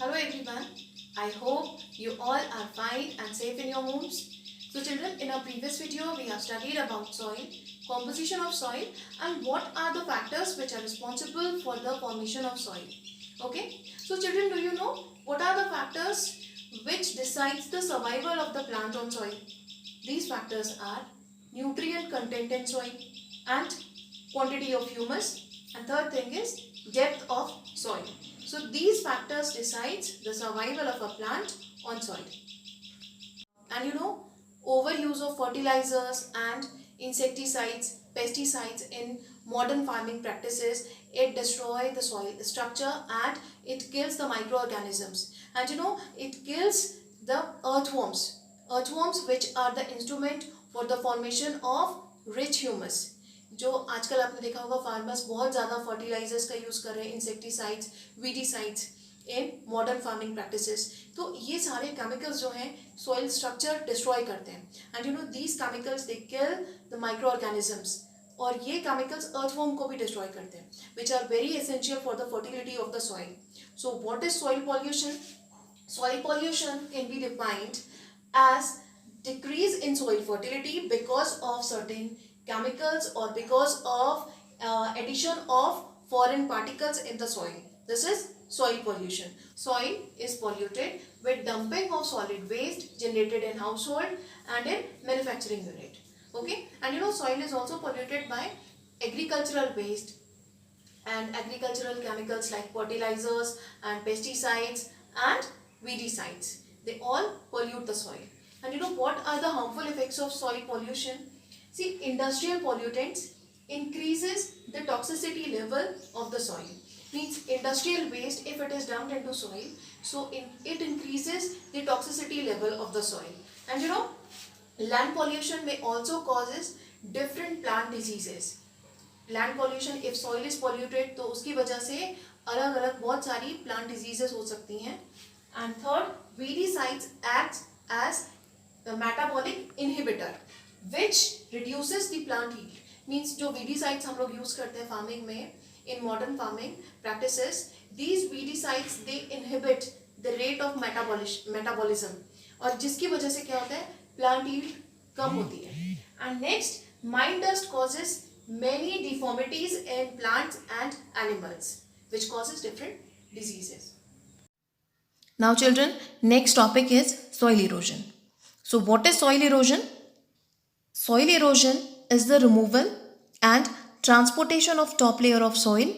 Hello everyone, I hope you all are fine and safe in your homes. So children, in our previous video we have studied about soil, composition of soil and what are the factors which are responsible for the formation of soil. Okay, so children, do you know what are the factors which decides the survival of the plant on soil? These factors are nutrient content in soil and quantity of humus, and third thing is depth of soil. So these factors decides the survival of a plant on soil. And overuse of fertilizers and insecticides, pesticides in modern farming practices, it destroys the soil structure and it kills the microorganisms. And it kills the earthworms which are the instrument for the formation of rich humus. जो आजकल आपने देखा होगा farmers बहुत ज़्यादा fertilisers का use कर रहे हैं, इंसेक्टिसाइड्स, वीडिसाइड्स इन मॉडर्न फार्मिंग प्रैक्टिसेस. तो ये सारे केमिकल्स जो हैं सॉइल स्ट्रक्चर डिस्ट्रॉय करते हैं. And these chemicals they kill the micro organisms. और ये केमिकल्स अर्थवॉर्म को भी डिस्ट्रॉय करते हैं, which are very essential for the fertility of the soil. So what is soil pollution? Soil pollution can be defined as decrease in soil fertility because of certain chemicals or because of addition of foreign particles in the soil. This is soil pollution. Soil is polluted with dumping of solid waste generated in household and in manufacturing unit. Okay, and soil is also polluted by agricultural waste and agricultural chemicals like fertilizers and pesticides and weedicides. They all pollute the soil. And what are the harmful effects of soil pollution? See, industrial pollutants increases the toxicity level of the soil. Means industrial waste, if it is dumped into soil, so it increases the toxicity level of the soil. And land pollution may also causes different plant diseases. Land pollution, if soil is polluted तो उसकी वजह से अलग अलग बहुत सारी plant diseases हो सकती हैं. And third, weedicides act as metabolic inhibitor which reduces the plant yield. Means जो वीडिसाइड्स हम लोग यूज करते हैं फार्मिंग में, in modern farming practices, these weedicides they inhibit the rate of metabolism, और जिसकी वजह से क्या होता है, प्लांट यील्ड कम होती है. And next, mine dust causes many deformities in plants and animals which causes different diseases. Now children, next topic is soil erosion. So what is soil erosion? Soil erosion is the removal and transportation of top layer of soil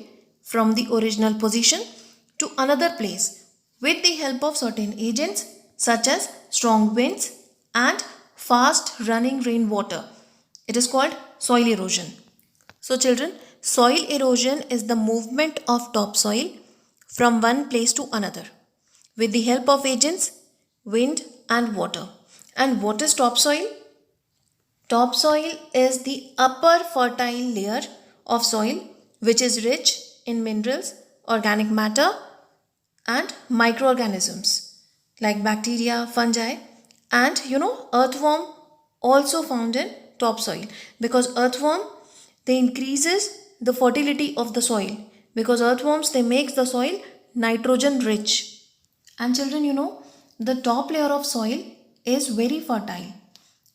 from the original position to another place with the help of certain agents such as strong winds and fast running rainwater. It is called soil erosion. So children, soil erosion is the movement of topsoil from one place to another with the help of agents, wind and water. And what is topsoil? Topsoil is the upper fertile layer of soil which is rich in minerals, organic matter and microorganisms like bacteria, fungi and earthworm also found in topsoil, because earthworm, they increases the fertility of the soil, because earthworms, they make the soil nitrogen rich. And children, the top layer of soil is very fertile.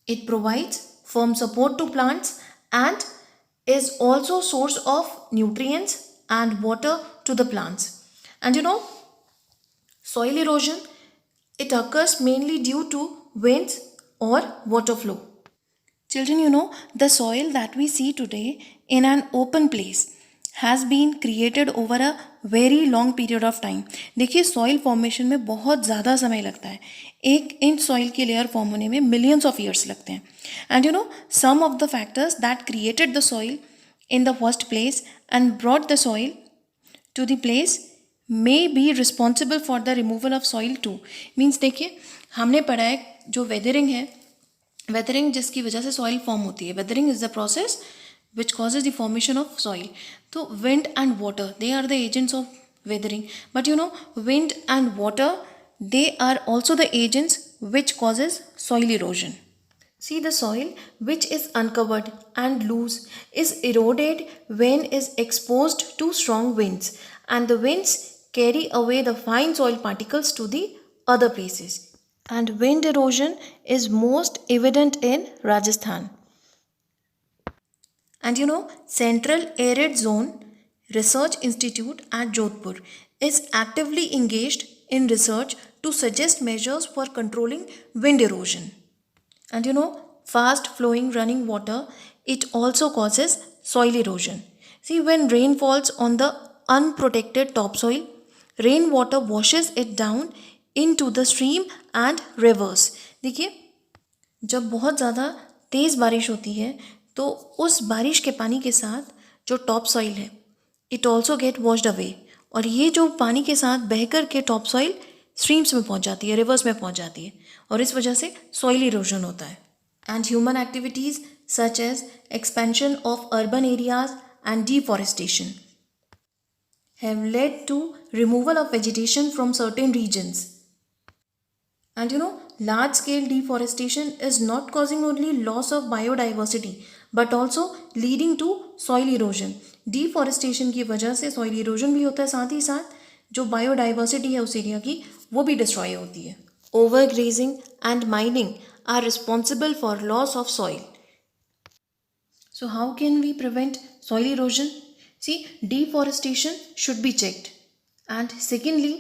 It provides firm support to plants and is also source of nutrients and water to the plants. And soil erosion, it occurs mainly due to winds or water flow. Children, the soil that we see today in an open place has been created over a very long period of time. देखिए, soil formation में बहुत ज़्यादा समय लगता है. एक inch soil की layer form होने में मिलियंस ऑफ ईयर्स लगते हैं. And some of the factors that created the soil in the first place and brought the soil to the place may be responsible for the removal of soil too. Means देखिए, हमने पढ़ा है जो weathering है, weathering जिसकी वजह से soil form होती है. Weathering is the process which causes the formation of soil. तो wind and water, they are the agents of weathering. But wind and water, they are also the agents which causes soil erosion. See, the soil which is uncovered and loose is eroded when is exposed to strong winds, and the winds carry away the fine soil particles to the other places. And wind erosion is most evident in Rajasthan. And Central Arid Zone Research Institute at Jodhpur is actively engaged in research to suggest measures for controlling wind erosion. And fast flowing running water, it also causes soil erosion. See, when rain falls on the unprotected topsoil, rainwater washes it down into the stream and rivers. देखिए, जब बहुत ज़्यादा तेज़ बारिश होती है तो उस बारिश के पानी के साथ जो टॉप सॉइल है it also get washed away, और ये जो पानी के साथ बहकर के टॉप सॉइल स्ट्रीम्स में पहुंच जाती है, रिवर्स में पहुंच जाती है, और इस वजह से सॉइल इरोजन होता है. And human activities such as expansion of urban areas and deforestation have led to removal of vegetation from certain regions. And large scale deforestation is not causing only loss of biodiversity but also leading to soil erosion. Deforestation की वजह से soil erosion भी होता है, साथ ही साथ जो biodiversity है उस एरिया की वो भी destroy होती है. Overgrazing and mining are responsible for loss of soil. So how can we prevent soil erosion? See, deforestation should be checked, and secondly,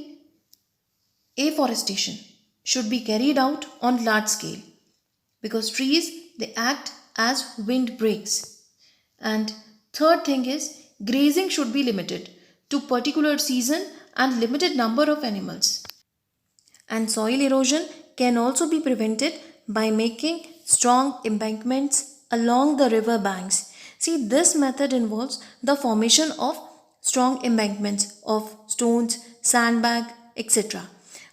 afforestation should be carried out on large scale because trees, they act as windbreaks. And third thing is, grazing should be limited to particular season and limited number of animals. And soil erosion can also be prevented by making strong embankments along the river banks. See, this method involves the formation of strong embankments of stones, sandbag, etc.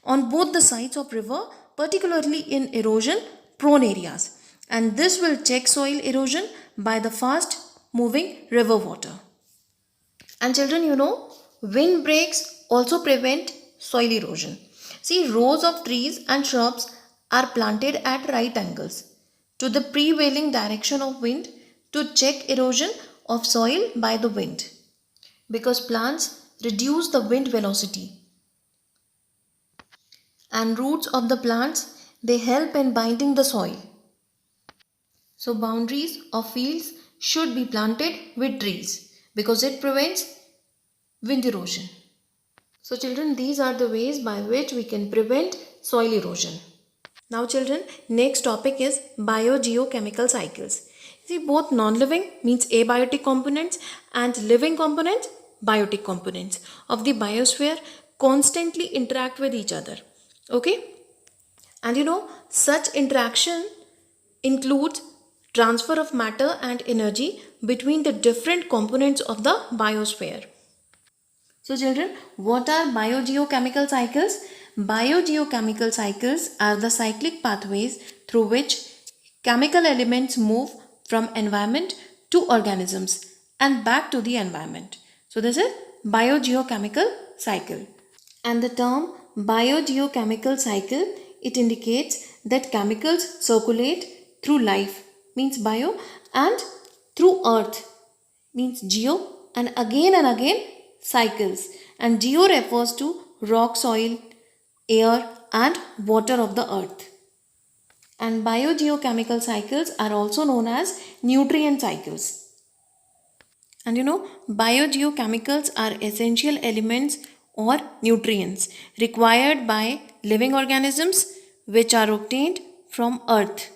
on both the sides of river, particularly in erosion prone areas. And this will check soil erosion by the fast moving river water. And children, windbreaks also prevent soil erosion. See, rows of trees and shrubs are planted at right angles to the prevailing direction of wind to check erosion of soil by the wind, because plants reduce the wind velocity, and roots of the plants, they help in binding the soil. So boundaries of fields should be planted with trees because it prevents wind erosion. So children, these are the ways by which we can prevent soil erosion. Now children, next topic is biogeochemical cycles. See, both non-living means abiotic components and living components, biotic components of the biosphere constantly interact with each other. Okay? And such interaction includes transfer of matter and energy between the different components of the biosphere. So children, what are biogeochemical cycles? Biogeochemical cycles are the cyclic pathways through which chemical elements move from environment to organisms and back to the environment. So this is biogeochemical cycle. And the term biogeochemical cycle, it indicates that chemicals circulate through life, means bio, and through earth, means geo, and again cycles. And geo refers to rock, soil, air and water of the earth. And biogeochemical cycles are also known as nutrient cycles. And biogeochemicals are essential elements or nutrients required by living organisms which are obtained from earth.